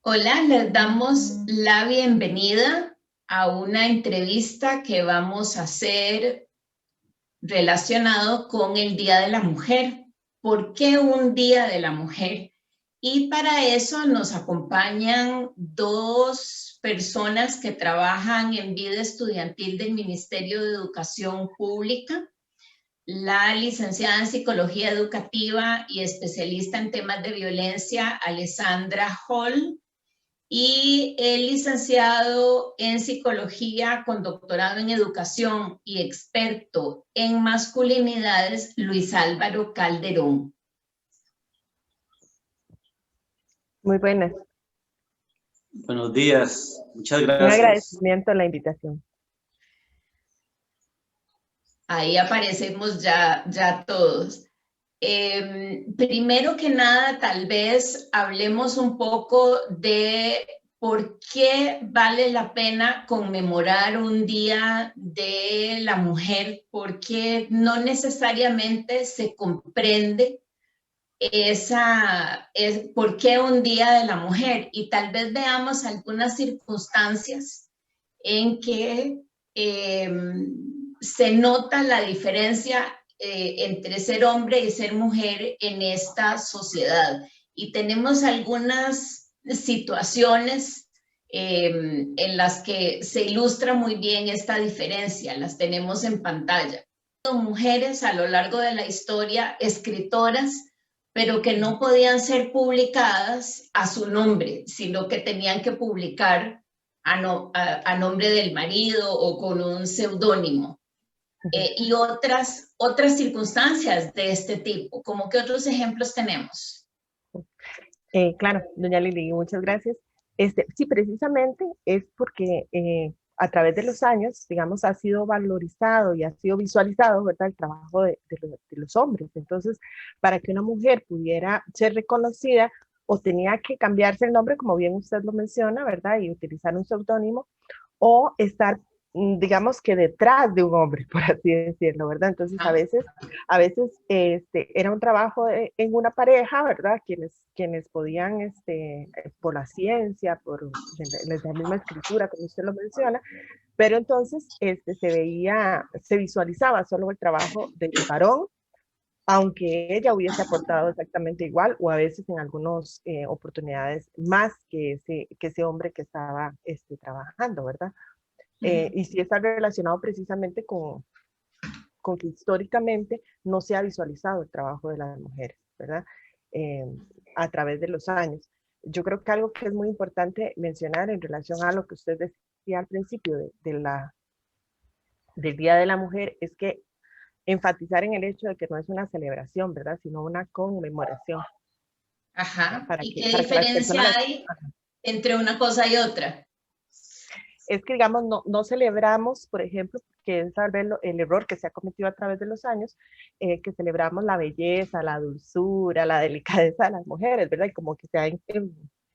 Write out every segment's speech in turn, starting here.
Hola, les damos la bienvenida a una entrevista que vamos a hacer relacionado con el Día de la Mujer. ¿Por qué un Día de la Mujer? Y para eso nos acompañan dos personas que trabajan en vida estudiantil del Ministerio de Educación Pública, la licenciada en Psicología Educativa y especialista en temas de violencia, Alessandra Hall, y el licenciado en psicología con doctorado en educación y experto en masculinidades, Luis Álvaro Calderón. Muy buenas. Buenos días, muchas Un gracias. agradecimiento a la invitación. Ahí aparecemos ya todos. Primero que nada, tal vez hablemos un poco de por qué vale la pena conmemorar un Día de la Mujer, porque no necesariamente se comprende por qué un Día de la Mujer, y tal vez veamos algunas circunstancias en que se nota la diferencia entre ser hombre y ser mujer en esta sociedad. Y tenemos algunas situaciones en las que se ilustra muy bien esta diferencia, las tenemos en pantalla. Mujeres a lo largo de la historia, escritoras, pero que no podían ser publicadas a su nombre, sino que tenían que publicar a nombre del marido o con un seudónimo. Y otras circunstancias de este tipo. ¿Cómo qué otros ejemplos tenemos? Claro, doña Lili, muchas gracias. Sí, precisamente es porque a través de los años, digamos, ha sido valorizado y ha sido visualizado, ¿verdad?, el trabajo de los hombres. Entonces, para que una mujer pudiera ser reconocida, o tenía que cambiarse el nombre, como bien usted lo menciona, ¿verdad?, y utilizar un seudónimo, o estar, digamos que detrás de un hombre, por así decirlo, ¿verdad? Entonces, a veces era un trabajo en una pareja, ¿verdad? Quienes podían, por la ciencia, por la misma escritura, como usted lo menciona, pero entonces se visualizaba solo el trabajo del varón, aunque ella hubiese aportado exactamente igual, o a veces en algunas oportunidades más que ese hombre que estaba trabajando, ¿verdad? Y sí está relacionado precisamente con que históricamente no se ha visualizado el trabajo de las mujeres, ¿verdad? Eh, a través de los años. Yo creo que algo que es muy importante mencionar en relación a lo que usted decía al principio del Día de la Mujer es que enfatizar en el hecho de que no es una celebración, ¿verdad?, sino una conmemoración. Ajá. ¿Y qué para que las diferencia personas... hay entre una cosa y otra? Es que, digamos, no celebramos, por ejemplo, que es tal vez el error que se ha cometido a través de los años, que celebramos la belleza, la dulzura, la delicadeza de las mujeres, ¿verdad? Y como que se ha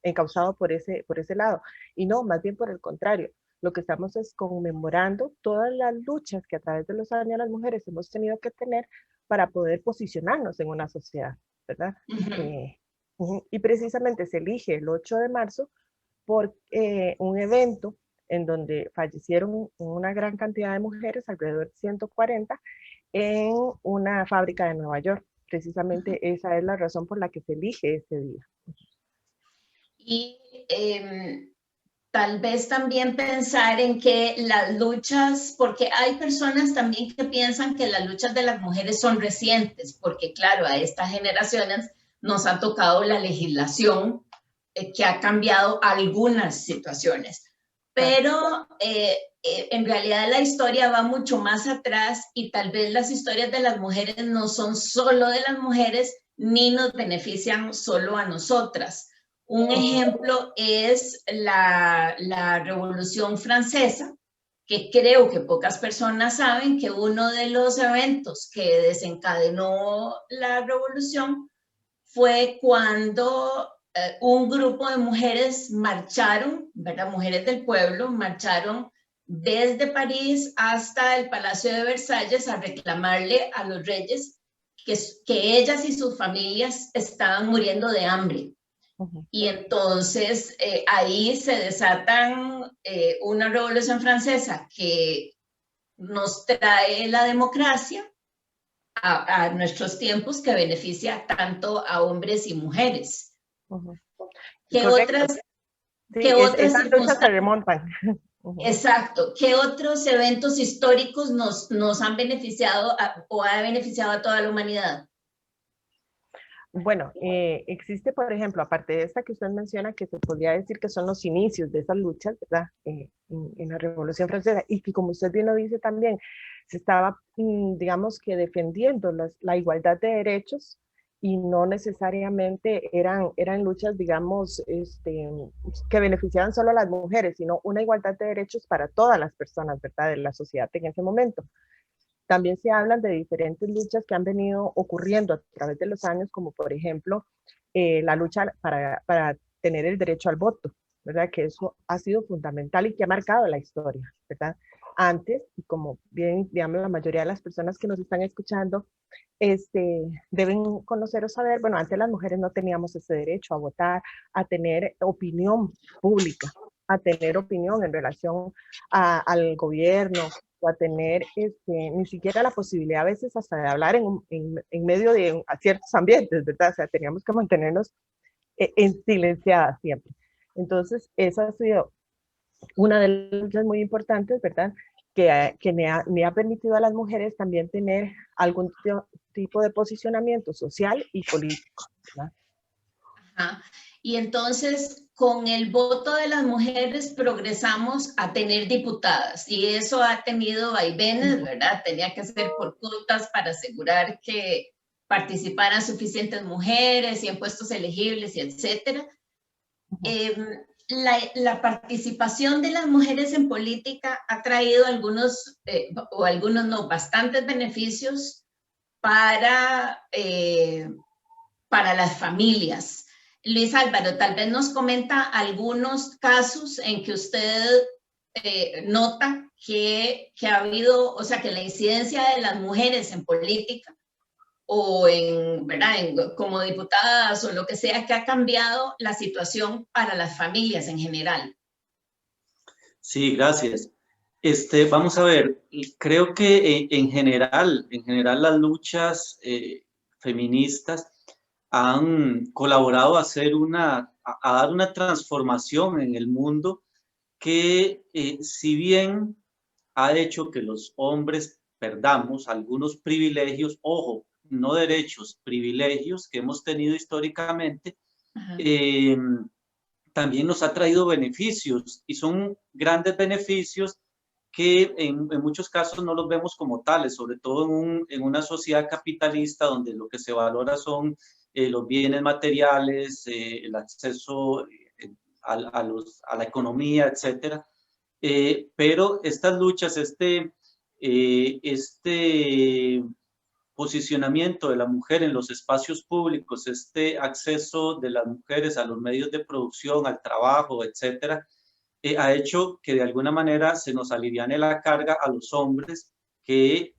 encauzado por ese lado. Y no, más bien por el contrario. Lo que estamos es conmemorando todas las luchas que a través de los años las mujeres hemos tenido que tener para poder posicionarnos en una sociedad, ¿verdad? Y precisamente se elige el 8 de marzo por un evento en donde fallecieron una gran cantidad de mujeres, alrededor de 140, en una fábrica de Nueva York. Precisamente esa es la razón por la que se elige ese día. Y tal vez también pensar en que las luchas, porque hay personas también que piensan que las luchas de las mujeres son recientes, porque claro, a estas generaciones nos ha tocado la legislación que ha cambiado algunas situaciones, pero en realidad la historia va mucho más atrás y tal vez las historias de las mujeres no son solo de las mujeres ni nos benefician solo a nosotras. Un ejemplo es la Revolución Francesa, que creo que pocas personas saben que uno de los eventos que desencadenó la revolución fue cuando un grupo de mujeres marcharon, ¿verdad? Mujeres del pueblo marcharon desde París hasta el Palacio de Versalles a reclamarle a los reyes que ellas y sus familias estaban muriendo de hambre Y entonces ahí se desatan una revolución francesa que nos trae la democracia a nuestros tiempos, que beneficia tanto a hombres y mujeres. ¿Qué otras, sí, qué otras esas luchas se remontan. Exacto. ¿Qué otros eventos históricos nos han beneficiado o ha beneficiado a toda la humanidad? Bueno, existe, por ejemplo, aparte de esta que usted menciona, que se podría decir que son los inicios de esas luchas, ¿verdad? En la Revolución Francesa, y que como usted bien lo dice también, se estaba, digamos que defendiendo la igualdad de derechos y no necesariamente eran luchas, digamos, que beneficiaban solo a las mujeres, sino una igualdad de derechos para todas las personas, ¿verdad? De la sociedad en ese momento. También se hablan de diferentes luchas que han venido ocurriendo a través de los años, como por ejemplo la lucha para tener el derecho al voto, ¿verdad? Que eso ha sido fundamental y que ha marcado la historia, ¿verdad? Antes, y como bien, digamos, la mayoría de las personas que nos están escuchando deben conocer o saber, bueno, antes las mujeres no teníamos ese derecho a votar, a tener opinión pública, a tener opinión en relación al gobierno, o a tener ni siquiera la posibilidad a veces hasta de hablar en medio de ciertos ambientes, ¿verdad? O sea, teníamos que mantenernos en silenciadas siempre. Entonces, esa ha sido una de las luchas muy importantes, ¿verdad? Que me ha permitido a las mujeres también tener algún tipo de posicionamiento social y político, ¿verdad? Ajá. Y entonces, con el voto de las mujeres progresamos a tener diputadas y eso ha tenido vaivenes, ¿verdad? Tenía que ser por cuotas para asegurar que participaran suficientes mujeres y en puestos elegibles y etcétera. La participación de las mujeres en política ha traído algunos, o algunos no, bastantes beneficios para las familias. Luis Álvaro, tal vez nos comenta algunos casos en que usted nota que ha habido, o sea, que la incidencia de las mujeres en política o ¿verdad? Como diputadas o lo que sea, que ha cambiado la situación para las familias en general. Sí, gracias. Vamos a ver, creo que en general las luchas feministas han colaborado a dar una transformación en el mundo que, si bien ha hecho que los hombres perdamos algunos privilegios, ojo, no derechos, privilegios que hemos tenido históricamente, también nos ha traído beneficios y son grandes beneficios que en muchos casos no los vemos como tales, sobre todo en una sociedad capitalista donde lo que se valora son los bienes materiales, el acceso a la economía, etcétera. Pero estas luchas, este posicionamiento de la mujer en los espacios públicos, este acceso de las mujeres a los medios de producción, al trabajo, etcétera, ha hecho que de alguna manera se nos aliviane la carga a los hombres que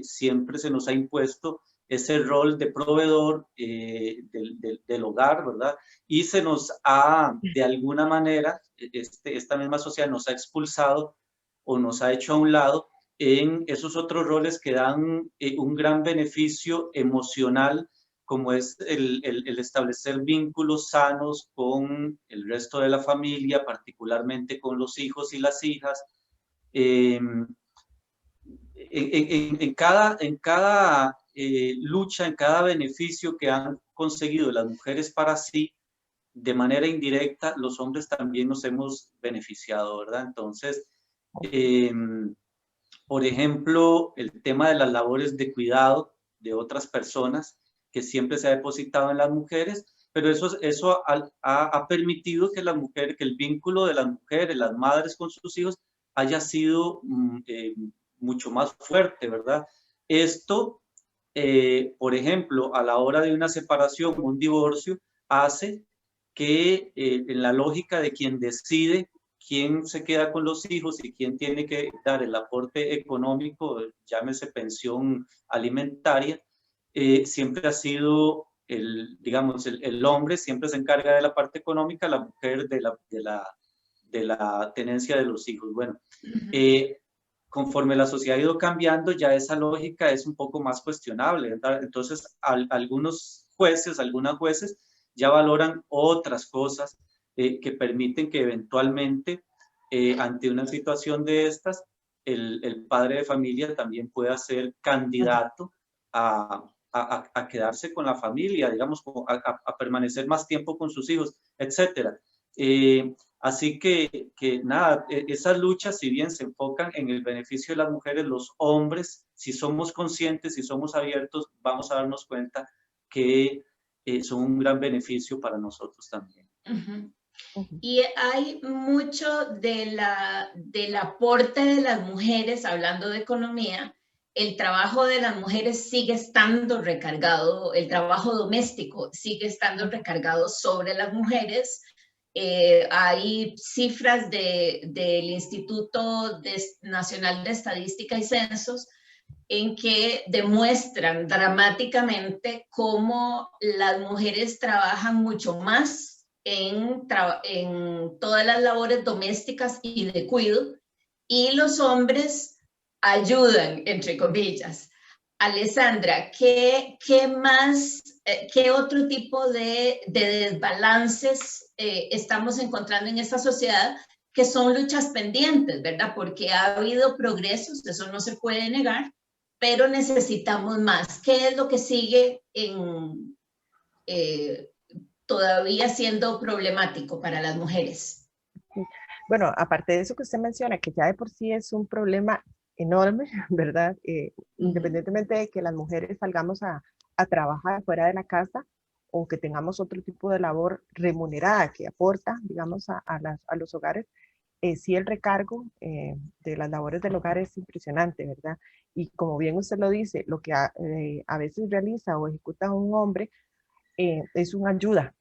siempre se nos ha impuesto ese rol de proveedor del hogar, ¿verdad? Y se nos ha, de alguna manera, esta misma sociedad nos ha expulsado o nos ha hecho a un lado en esos otros roles que dan un gran beneficio emocional, como es el establecer vínculos sanos con el resto de la familia, particularmente con los hijos y las hijas. En cada lucha, en cada beneficio que han conseguido las mujeres para sí, de manera indirecta, los hombres también nos hemos beneficiado, ¿verdad? Entonces, por ejemplo, el tema de las labores de cuidado de otras personas, que siempre se ha depositado en las mujeres, pero eso ha permitido que que el vínculo de las mujeres, las madres con sus hijos, haya sido mucho más fuerte, ¿verdad? Esto, por ejemplo, a la hora de una separación o un divorcio, hace que en la lógica de quien decide quién se queda con los hijos y quién tiene que dar el aporte económico, llámese pensión alimentaria, siempre ha sido digamos, el hombre siempre se encarga de la parte económica, la mujer de la tenencia de los hijos. Bueno, conforme la sociedad ha ido cambiando, ya esa lógica es un poco más cuestionable, ¿verdad? Entonces, algunos jueces, algunas jueces ya valoran otras cosas que permiten que eventualmente, ante una situación de estas, el padre de familia también pueda ser candidato a quedarse con la familia, digamos, a permanecer más tiempo con sus hijos, etcétera. Así que nada, esas luchas, si bien se enfocan en el beneficio de las mujeres, los hombres, si somos conscientes, si somos abiertos, vamos a darnos cuenta que son un gran beneficio para nosotros también. Y hay mucho del aporte de las mujeres, hablando de economía, el trabajo de las mujeres sigue estando recargado, el trabajo doméstico sigue estando recargado sobre las mujeres. Hay cifras del Instituto Nacional de Estadística y Censos en que demuestran dramáticamente cómo las mujeres trabajan mucho más en todas las labores domésticas y de cuidado, y los hombres ayudan, entre comillas. Alessandra, ¿qué más, qué otro tipo de desbalances estamos encontrando en esta sociedad que son luchas pendientes, ¿verdad? Porque ha habido progresos, eso no se puede negar, pero necesitamos más. ¿Qué es lo que sigue todavía siendo problemático para las mujeres? Bueno, aparte de eso que usted menciona, que ya de por sí es un problema enorme, ¿verdad? Independientemente de que las mujeres salgamos a trabajar fuera de la casa o que tengamos otro tipo de labor remunerada que aporta, digamos, a los hogares, sí el recargo de las labores del hogar es impresionante, ¿verdad? Y como bien usted lo dice, lo que a veces realiza o ejecuta un hombre es una ayuda.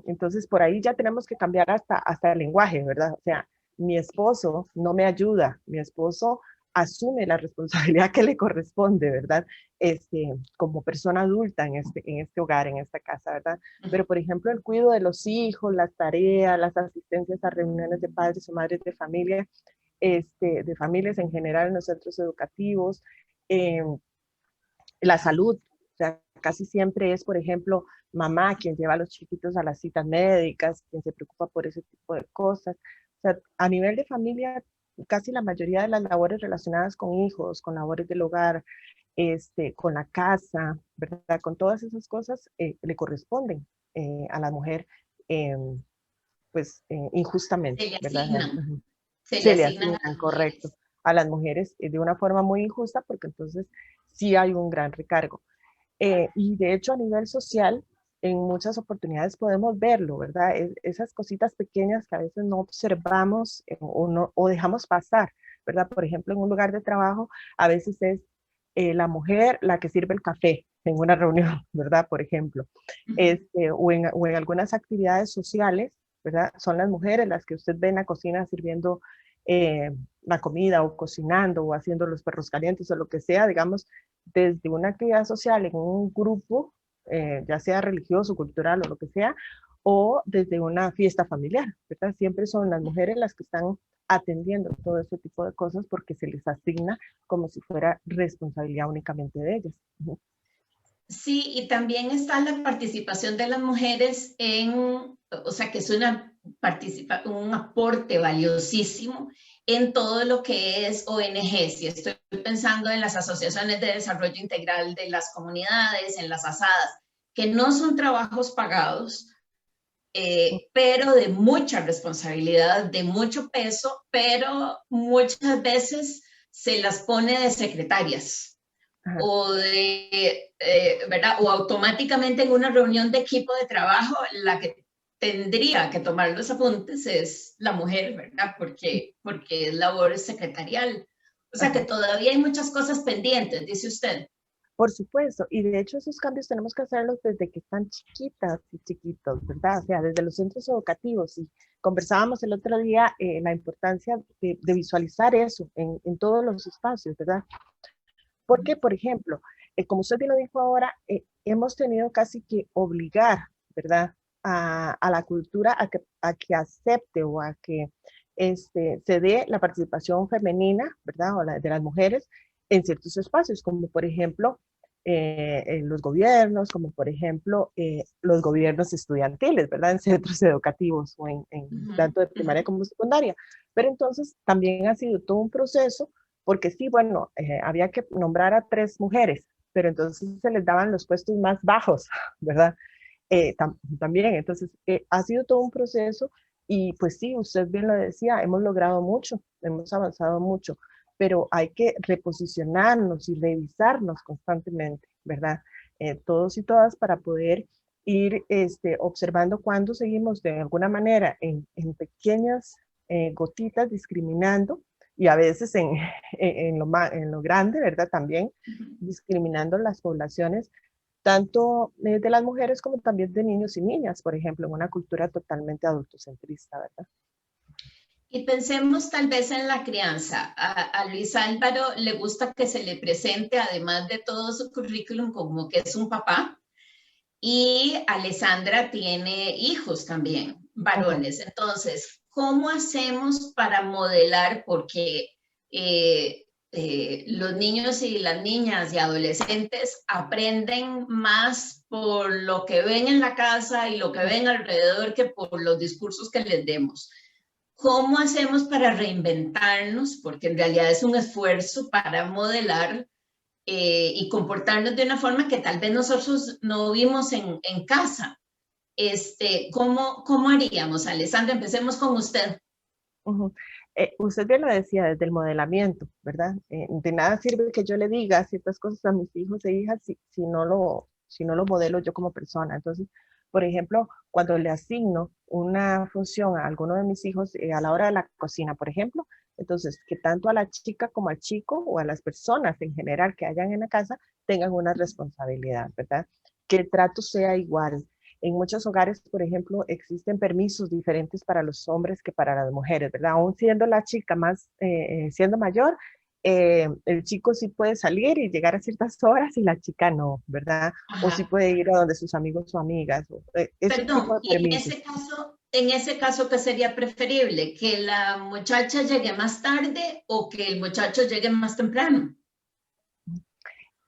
Entonces, por ahí ya tenemos que cambiar hasta el lenguaje, ¿verdad? O sea, mi esposo no me ayuda, mi esposo asume la responsabilidad que le corresponde, ¿verdad? Como persona adulta en este hogar, en esta casa, ¿verdad? Pero, por ejemplo, el cuidado de los hijos, las tareas, las asistencias a reuniones de padres o madres de familia, de familias en general en los centros educativos, la salud, o sea, casi siempre es, por ejemplo, mamá quien lleva a los chiquitos a las citas médicas, quien se preocupa por ese tipo de cosas. O sea, a nivel de familia, casi la mayoría de las labores relacionadas con hijos, con labores del hogar, con la casa, ¿verdad? Con todas esas cosas le corresponden a la mujer, pues injustamente, Se le ¿verdad? asignan, Se le a asignan, las correcto, mujeres. a las mujeres de una forma muy injusta porque entonces sí hay un gran recargo. Y de hecho a nivel social, en muchas oportunidades podemos verlo, ¿verdad? Esas cositas pequeñas que a veces no observamos o dejamos pasar, ¿verdad? Por ejemplo, en un lugar de trabajo, a veces es la mujer la que sirve el café en una reunión, ¿verdad? Por ejemplo, o en algunas actividades sociales, ¿verdad? Son las mujeres las que usted ve en la cocina sirviendo la comida o cocinando o haciendo los perros calientes o lo que sea, digamos, desde una actividad social en un grupo, ya sea religioso, cultural o lo que sea, o desde una fiesta familiar, ¿verdad? Siempre son las mujeres las que están atendiendo todo este tipo de cosas porque se les asigna como si fuera responsabilidad únicamente de ellas. Sí, y también está la participación de las mujeres o sea, que es un aporte valiosísimo en todo lo que es ONGs. Y estoy pensando en las asociaciones de desarrollo integral de las comunidades, en las asadas, que no son trabajos pagados, pero de mucha responsabilidad, de mucho peso, pero muchas veces se las pone de secretarias. Ajá. O ¿verdad? O automáticamente en una reunión de equipo de trabajo, la que tendría que tomar los apuntes es la mujer, ¿verdad? Porque es labor secretarial. O sea que Ajá. todavía hay muchas cosas pendientes, dice usted. Por supuesto, y de hecho esos cambios tenemos que hacerlos desde que están chiquitas y chiquitos, ¿verdad? O sea, desde los centros educativos. Y conversábamos el otro día la importancia de visualizar eso en todos los espacios, ¿verdad? Porque, por ejemplo, como usted bien lo dijo ahora, hemos tenido casi que obligar, ¿verdad? A la cultura a que acepte o a que se dé la participación femenina, ¿verdad? O de las mujeres en ciertos espacios, como por ejemplo en los gobiernos, como por ejemplo los gobiernos estudiantiles, ¿verdad? En centros educativos o tanto de primaria como secundaria. Pero entonces también ha sido todo un proceso, porque sí, bueno, había que nombrar a 3 mujeres, pero entonces se les daban los puestos más bajos, ¿verdad? También, entonces ha sido todo un proceso y pues sí, usted bien lo decía, hemos logrado mucho, hemos avanzado mucho, pero hay que reposicionarnos y revisarnos constantemente, ¿verdad? Todos y todas para poder ir observando cuándo seguimos de alguna manera en pequeñas gotitas discriminando y a veces en lo grande, ¿verdad? También discriminando las poblaciones tanto de las mujeres como también de niños y niñas, por ejemplo, en una cultura totalmente adultocentrista, ¿verdad? Y pensemos tal vez en la crianza. A Luis Álvaro le gusta que se le presente, además de todo su currículum, como que es un papá. Y Alessandra tiene hijos también, varones. Entonces, ¿cómo hacemos para modelar? Porque los niños y las niñas y adolescentes aprenden más por lo que ven en la casa y lo que ven alrededor que por los discursos que les demos. ¿Cómo hacemos para reinventarnos? Porque en realidad es un esfuerzo para modelar y comportarnos de una forma que tal vez nosotros no vimos en casa. ¿Cómo haríamos, Alessandra? Empecemos con usted. Usted bien lo decía desde el modelamiento, ¿verdad? De nada sirve que yo le diga ciertas cosas a mis hijos e hijas si no lo modelo yo como persona. Entonces, por ejemplo, cuando le asigno una función a alguno de mis hijos a la hora de la cocina, por ejemplo, entonces que tanto a la chica como al chico o a las personas en general que hayan en la casa tengan una responsabilidad, ¿verdad? Que el trato sea igual. En muchos hogares, por ejemplo, existen permisos diferentes para los hombres que para las mujeres, ¿verdad? Aún siendo la chica siendo mayor, el chico sí puede salir y llegar a ciertas horas y la chica no, ¿verdad? Ajá. O sí puede ir a donde sus amigos o amigas. Ese tipo de y permisos. en ese caso, ¿qué sería preferible? ¿Que la muchacha llegue más tarde o que el muchacho llegue más temprano?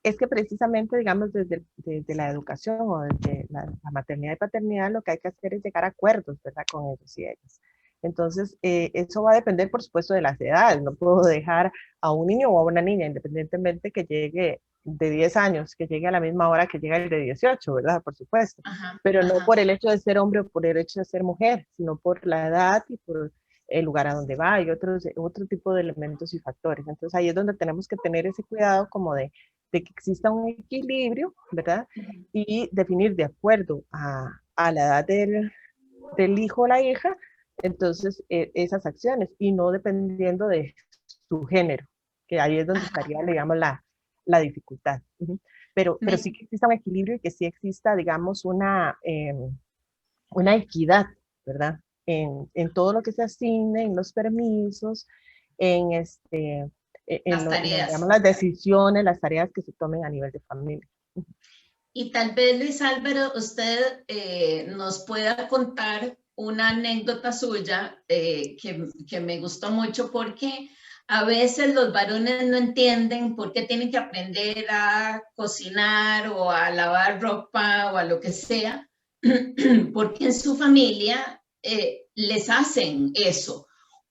Es que precisamente, digamos, desde la educación o desde la maternidad y paternidad, lo que hay que hacer es llegar a acuerdos, ¿verdad?, con ellos y ellas. Entonces, eso va a depender, por supuesto, de las edades. No puedo dejar a un niño o a una niña, independientemente que llegue de 10 años, que llegue a la misma hora que llega el de 18, ¿verdad? Por supuesto. Ajá, pero no por el hecho de ser hombre o por el hecho de ser mujer, sino por la edad y por el lugar a donde va y otro tipo de elementos y factores. Entonces, ahí es donde tenemos que tener ese cuidado como de que exista un equilibrio, ¿verdad? Y definir de acuerdo a la edad del hijo o la hija, entonces esas acciones y no dependiendo de su género, que ahí es donde estaría, digamos, la dificultad. Pero sí que exista un equilibrio y que sí exista, digamos, una equidad, ¿verdad? En todo lo que se asigne, en los permisos, en digamos, las decisiones, las tareas que se tomen a nivel de familia. Y tal vez, Luis Álvaro, usted nos pueda contar una anécdota suya que me gustó mucho porque a veces los varones no entienden por qué tienen que aprender a cocinar o a lavar ropa o a lo que sea, porque en su familia les hacen eso.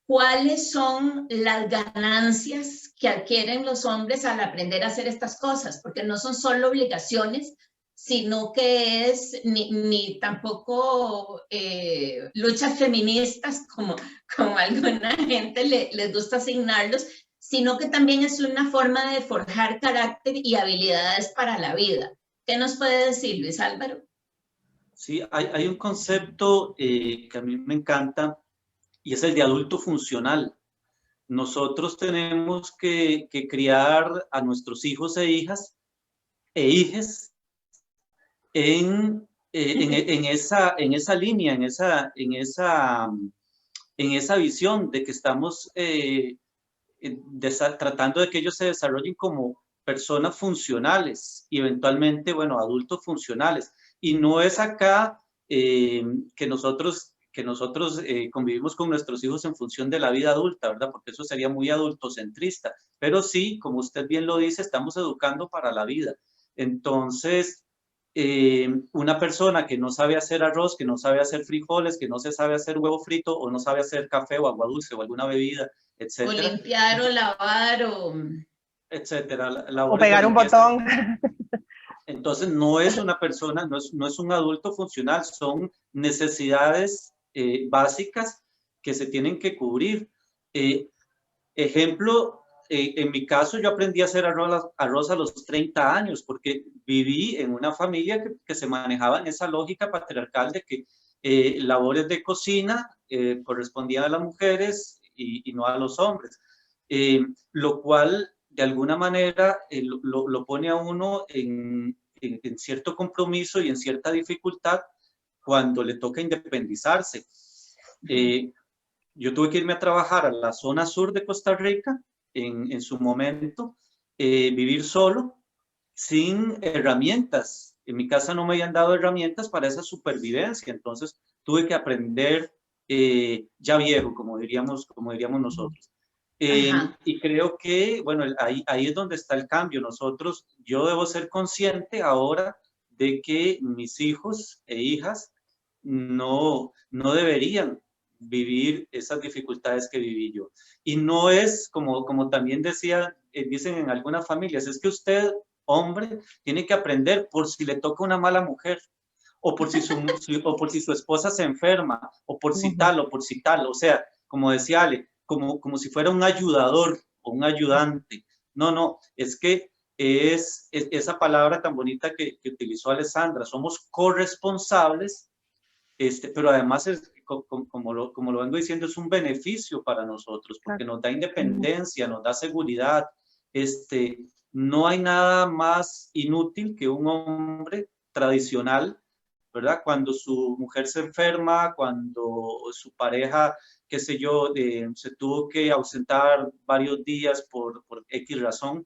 ¿Cuáles son las ganancias que adquieren los hombres al aprender a hacer estas cosas? Porque no son solo obligaciones, sino que es ni tampoco luchas feministas como alguna gente les gusta asignarlos, sino que también es una forma de forjar carácter y habilidades para la vida. ¿Qué nos puede decir, Luis Álvaro? Sí, hay un concepto que a mí me encanta y es el de adulto funcional. Nosotros tenemos que criar a nuestros hijos e hijas e hijes en esa línea, en esa visión de que estamos tratando de que ellos se desarrollen como personas funcionales y eventualmente, bueno, adultos funcionales. Y no es acá que nosotros convivimos con nuestros hijos en función de la vida adulta, ¿verdad? Porque eso sería muy adultocentrista. Pero sí, como usted bien lo dice, estamos educando para la vida. Entonces, una persona que no sabe hacer arroz, que no sabe hacer frijoles, que no se sabe hacer huevo frito o no sabe hacer café o agua dulce o alguna bebida, etcétera. O limpiar o lavar o... Etcétera, O labores de pegar un limpieza. botón. Entonces, no es una persona, no es un adulto funcional, son necesidades básicas que se tienen que cubrir. Ejemplo, en mi caso yo aprendí a hacer arroz a los 30 años porque viví en una familia que se manejaba en esa lógica patriarcal de que labores de cocina correspondían a las mujeres y no a los hombres. Lo cual de alguna manera lo pone a uno en cierto compromiso y en cierta dificultad cuando le toca independizarse. Yo tuve que irme a trabajar a la zona sur de Costa Rica en su momento, vivir solo, sin herramientas. En mi casa no me habían dado herramientas para esa supervivencia, entonces tuve que aprender ya viejo, como diríamos nosotros. Y creo que, bueno, ahí es donde está el cambio. Yo debo ser consciente ahora de que mis hijos e hijas no deberían vivir esas dificultades que viví yo. Y no es, como también dicen en algunas familias, es que usted, hombre, tiene que aprender por si le toca una mala mujer, o por si su esposa se enferma, o por si tal, o por si tal. O sea, como decía Ale, como si fuera un ayudador o un ayudante. No, es que es esa palabra tan bonita que utilizó Alessandra, somos corresponsables, pero además como lo vengo diciendo, es un beneficio para nosotros, porque nos da independencia, nos da seguridad. No hay nada más inútil que un hombre tradicional, ¿verdad? Cuando su mujer se enferma, cuando su pareja, qué sé yo, se tuvo que ausentar varios días por X razón.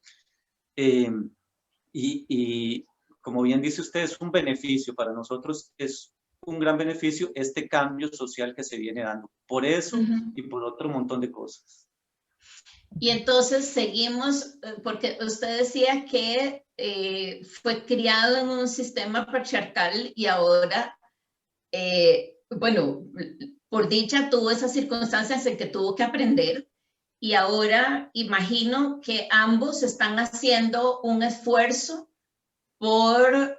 Y como bien dice usted, es un beneficio para nosotros, es un gran beneficio este cambio social que se viene dando. Por eso y por otro montón de cosas. Y entonces seguimos, porque usted decía que fue criado en un sistema patriarcal y ahora, bueno, por dicha tuvo esas circunstancias en que tuvo que aprender y ahora imagino que ambos están haciendo un esfuerzo por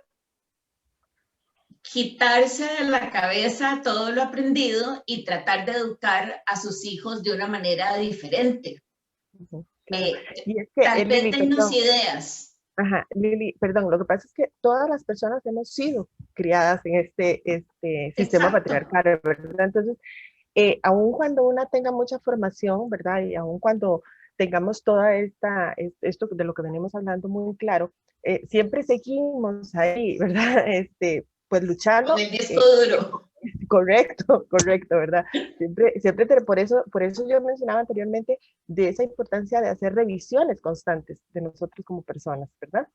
quitarse de la cabeza todo lo aprendido y tratar de educar a sus hijos de una manera diferente. Claro. Y es que, tal vez Lili, dennos ideas. Ajá, Lili, perdón, lo que pasa es que todas las personas hemos sido criadas en este sistema patriarcal, ¿verdad? Entonces, aun cuando una tenga mucha formación, ¿verdad? Y aun cuando tengamos toda esto de lo que venimos hablando muy claro, siempre seguimos ahí, ¿verdad? Pues luchando. Con el disco duro. Correcto, ¿verdad? Siempre por eso yo mencionaba anteriormente de esa importancia de hacer revisiones constantes de nosotros como personas, ¿verdad?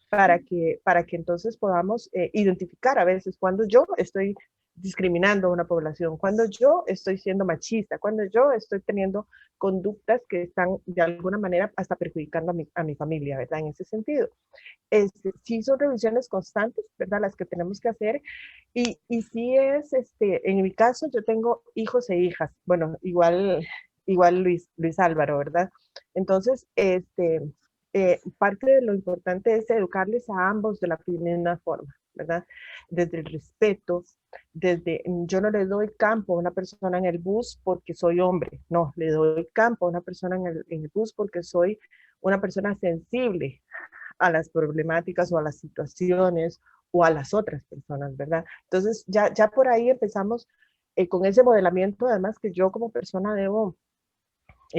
Para que entonces podamos identificar a veces cuando yo estoy discriminando a una población, cuando yo estoy siendo machista, cuando yo estoy teniendo conductas que están de alguna manera hasta perjudicando a mi familia, ¿verdad? En ese sentido. Sí son revisiones constantes, ¿verdad? Las que tenemos que hacer. Y sí es, en mi caso yo tengo hijos e hijas, bueno, igual Luis Álvaro, ¿verdad? Entonces, parte de lo importante es educarles a ambos de la misma forma, ¿verdad? Desde el respeto, yo no le doy campo a una persona en el bus porque soy hombre, no, le doy campo a una persona en el bus porque soy una persona sensible a las problemáticas o a las situaciones o a las otras personas, ¿verdad? Entonces ya por ahí empezamos con ese modelamiento, además que yo como persona debo,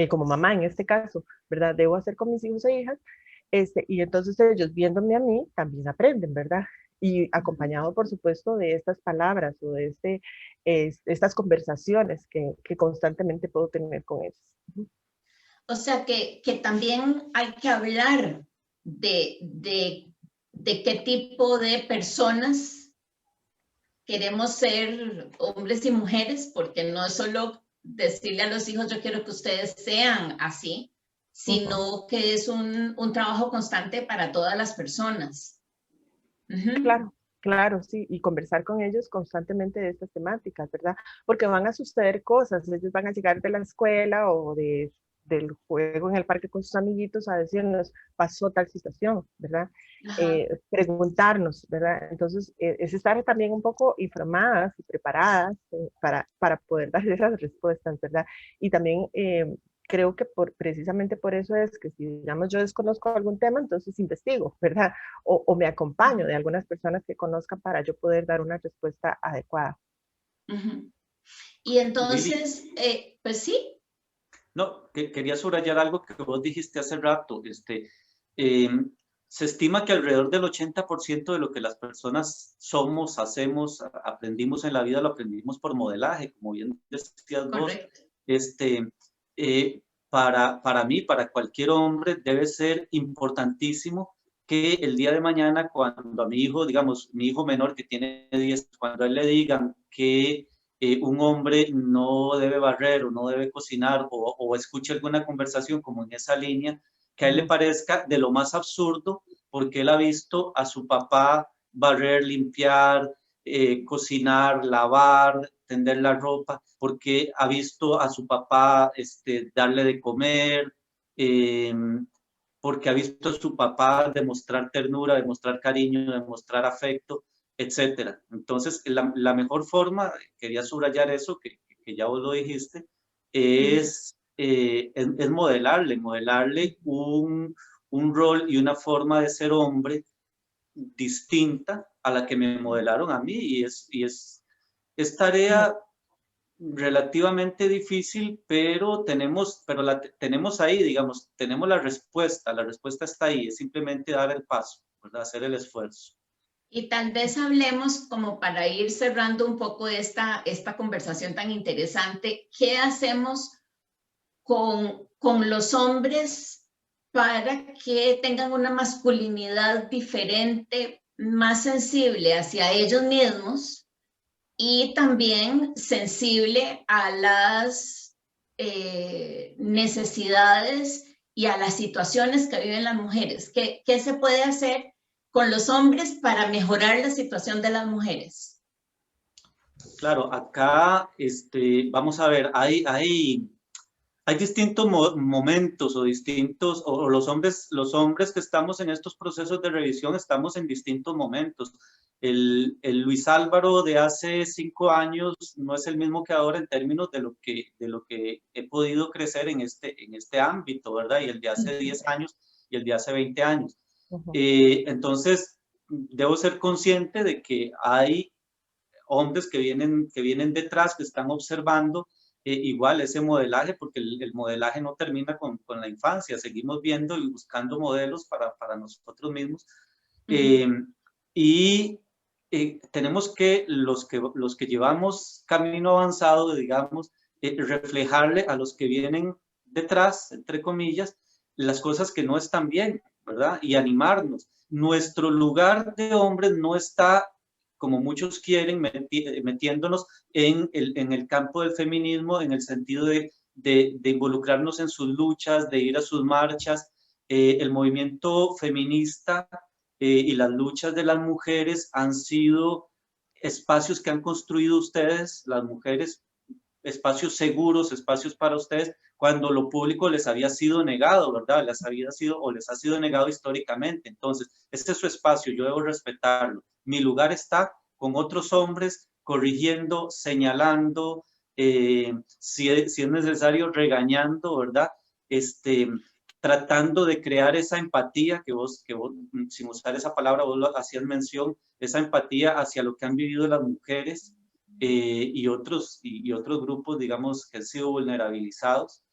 como mamá en este caso, ¿verdad? Debo hacer con mis hijos e hijas, y entonces ellos viéndome a mí también aprenden, ¿verdad? Y acompañado, por supuesto, de estas palabras o de estas conversaciones que constantemente puedo tener con ellos. O sea que también hay que hablar de qué tipo de personas queremos ser hombres y mujeres, porque no es solo decirle a los hijos, yo quiero que ustedes sean así, sino que es un trabajo constante para todas las personas. Claro, claro, sí, y conversar con ellos constantemente de estas temáticas, ¿verdad? Porque van a suceder cosas, ellos van a llegar de la escuela o del juego en el parque con sus amiguitos a decirnos, pasó tal situación, ¿verdad? Preguntarnos, ¿verdad? Entonces, es estar también un poco informadas y preparadas para poder dar esas respuestas, ¿verdad? Y también creo que precisamente por eso es que si, digamos, yo desconozco algún tema, entonces investigo, ¿verdad? O me acompaño de algunas personas que conozcan para yo poder dar una respuesta adecuada. Y entonces, pues sí. No, quería subrayar algo que vos dijiste hace rato. Se estima que alrededor del 80% de lo que las personas somos, hacemos, aprendimos en la vida, lo aprendimos por modelaje, como bien decías vos. Para mí, para cualquier hombre, debe ser importantísimo que el día de mañana, cuando a mi hijo, digamos, mi hijo menor que tiene 10, cuando a él le digan que un hombre no debe barrer o no debe cocinar o escuche alguna conversación como en esa línea, que a él le parezca de lo más absurdo, porque él ha visto a su papá barrer, limpiar, cocinar, lavar, tender la ropa, porque ha visto a su papá darle de comer, porque ha visto a su papá demostrar ternura, demostrar cariño, demostrar afecto, etcétera. Entonces, la mejor forma, quería subrayar eso, que ya vos lo dijiste, es modelarle un rol y una forma de ser hombre distinta a la que me modelaron a mí, y es tarea relativamente difícil, pero tenemos ahí, digamos, tenemos la respuesta está ahí, es simplemente dar el paso, ¿verdad? Hacer el esfuerzo. Y tal vez hablemos, como para ir cerrando un poco esta conversación tan interesante, ¿qué hacemos con los hombres para que tengan una masculinidad diferente, más sensible hacia ellos mismos y también sensible a las necesidades y a las situaciones que viven las mujeres? ¿Qué se puede hacer con los hombres para mejorar la situación de las mujeres? Claro, acá, vamos a ver, hay distintos momentos o distintos, o los hombres que estamos en estos procesos de revisión estamos en distintos momentos. El Luis Álvaro de hace 5 años no es el mismo que ahora en términos de lo que he podido crecer en este ámbito, ¿verdad? Y el de hace 10 años y el de hace 20 años. Entonces, debo ser consciente de que hay hombres que vienen detrás, que están observando igual ese modelaje, porque el modelaje no termina con la infancia, seguimos viendo y buscando modelos para nosotros mismos. Y tenemos que los que llevamos camino avanzado, digamos, reflejarle a los que vienen detrás, entre comillas, las cosas que no están bien, ¿verdad? Y animarnos. Nuestro lugar de hombres no está, como muchos quieren, metiéndonos en el campo del feminismo, en el sentido de involucrarnos en sus luchas, de ir a sus marchas. El movimiento feminista y las luchas de las mujeres han sido espacios que han construido ustedes, las mujeres, espacios seguros, espacios para ustedes, cuando lo público les había sido negado, ¿verdad? Les ha sido negado históricamente. Entonces, este es su espacio, yo debo respetarlo. Mi lugar está con otros hombres, corrigiendo, señalando, si es necesario, regañando, ¿verdad? Tratando de crear esa empatía que vos, sin usar esa palabra, vos lo hacías mención, esa empatía hacia lo que han vivido las mujeres y otros grupos, digamos, que han sido vulnerabilizados.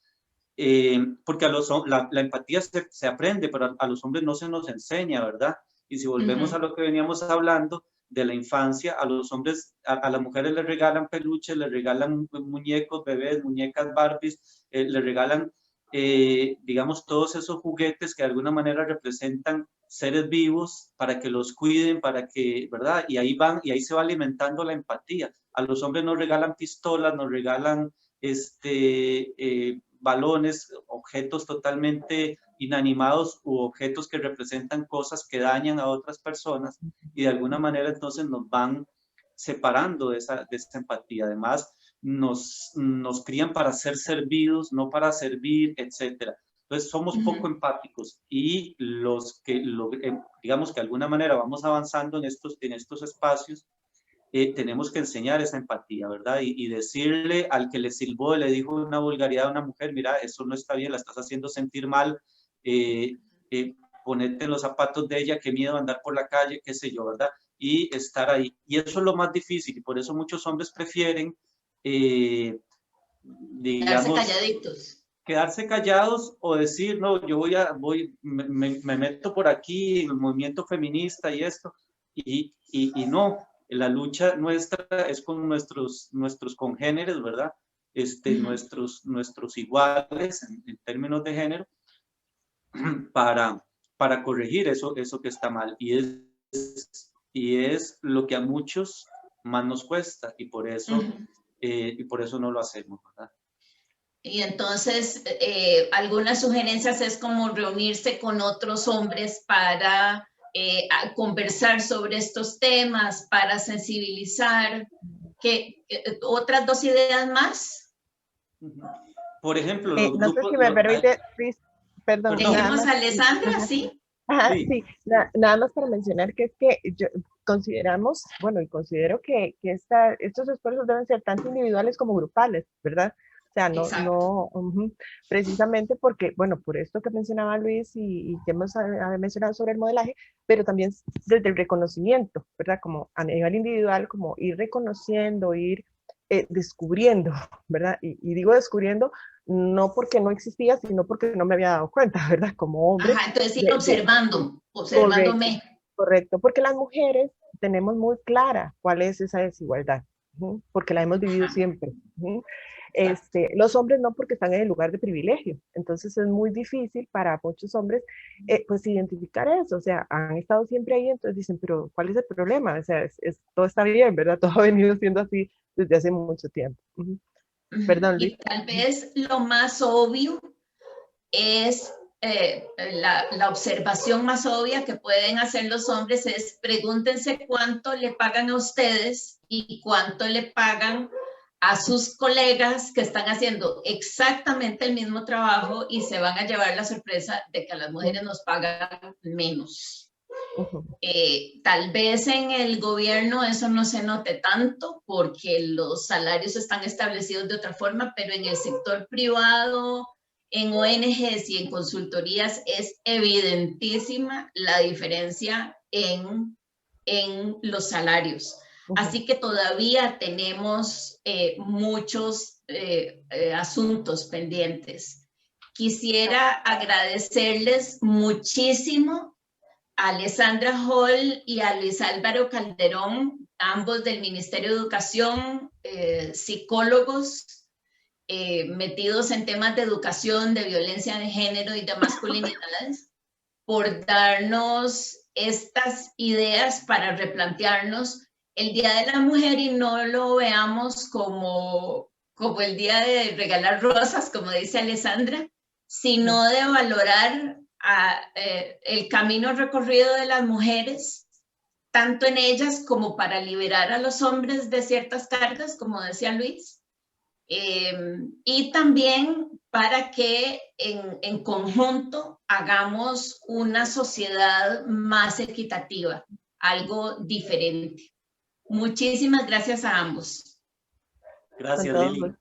Porque la empatía se aprende, pero a los hombres no se nos enseña, ¿verdad? Y si volvemos a lo que veníamos hablando de la infancia, a los hombres, a las mujeres les regalan peluches, les regalan muñecos, bebés, muñecas Barbies, les regalan digamos, todos esos juguetes que de alguna manera representan seres vivos para que los cuiden, para que, ¿verdad? Y ahí van, y ahí se va alimentando la empatía. A los hombres nos regalan pistolas, nos regalan balones, objetos totalmente inanimados u objetos que representan cosas que dañan a otras personas, y de alguna manera entonces nos van separando de esa empatía. Además, nos crían para ser servidos, no para servir, etcétera. Entonces somos poco empáticos, y los que, digamos que de alguna manera vamos avanzando en estos espacios, tenemos que enseñar esa empatía, ¿verdad? Y decirle al que le silbó, le dijo una vulgaridad a una mujer, mira, eso no está bien, la estás haciendo sentir mal, ponerte en los zapatos de ella, qué miedo andar por la calle, qué sé yo, ¿verdad? Y estar ahí. Y eso es lo más difícil, y por eso muchos hombres prefieren, digamos, quedarse callados, o decir, no, yo me meto por aquí en el movimiento feminista y esto, y no, la lucha nuestra es con nuestros congéneres, ¿verdad? Nuestros iguales en términos de género, para corregir eso que está mal, y es lo que a muchos más nos cuesta, y por eso no lo hacemos, ¿verdad? Y entonces, algunas sugerencias es como reunirse con otros hombres para conversar sobre estos temas, para sensibilizar. ¿Otras dos ideas más? Por ejemplo, no sé si me permite, Cris, perdón. Dejemos a Alessandra, ¿sí? Ajá, sí, nada más para mencionar que es que consideramos, bueno, y considero que estos esfuerzos deben ser tanto individuales como grupales, ¿verdad? O sea, precisamente porque, bueno, por esto que mencionaba Luis y que hemos mencionado sobre el modelaje, pero también desde el reconocimiento, ¿verdad? Como a nivel individual, como ir reconociendo, ir descubriendo, ¿verdad? Y digo descubriendo no porque no existía, sino porque no me había dado cuenta, ¿verdad? Como hombre. Ajá, entonces ir observándome. Correcto, porque las mujeres tenemos muy clara cuál es esa desigualdad, porque la hemos vivido siempre. Los hombres no, porque están en el lugar de privilegio, entonces es muy difícil para muchos hombres pues identificar eso, o sea, han estado siempre ahí, entonces dicen, pero ¿cuál es el problema? O sea, todo está bien, ¿verdad? Todo ha venido siendo así desde hace mucho tiempo. Perdón, Luis. Y tal vez lo más obvio es, la observación más obvia que pueden hacer los hombres es pregúntense cuánto le pagan a ustedes y cuánto le pagan a sus colegas que están haciendo exactamente el mismo trabajo, y se van a llevar la sorpresa de que a las mujeres nos pagan menos. Tal vez en el gobierno eso no se note tanto porque los salarios están establecidos de otra forma, pero en el sector privado, en ONGs y en consultorías es evidentísima la diferencia en los salarios. Así que todavía tenemos muchos asuntos pendientes. Quisiera agradecerles muchísimo a Alessandra Hall y a Luis Álvaro Calderón, ambos del Ministerio de Educación, psicólogos, metidos en temas de educación, de violencia de género y de masculinidades, por darnos estas ideas para replantearnos el Día de la Mujer y no lo veamos como el día de regalar rosas, como dice Alessandra, sino de valorar el camino recorrido de las mujeres, tanto en ellas como para liberar a los hombres de ciertas cargas, como decía Luis, y también para que en conjunto hagamos una sociedad más equitativa, algo diferente. Muchísimas gracias a ambos. Gracias, Lili.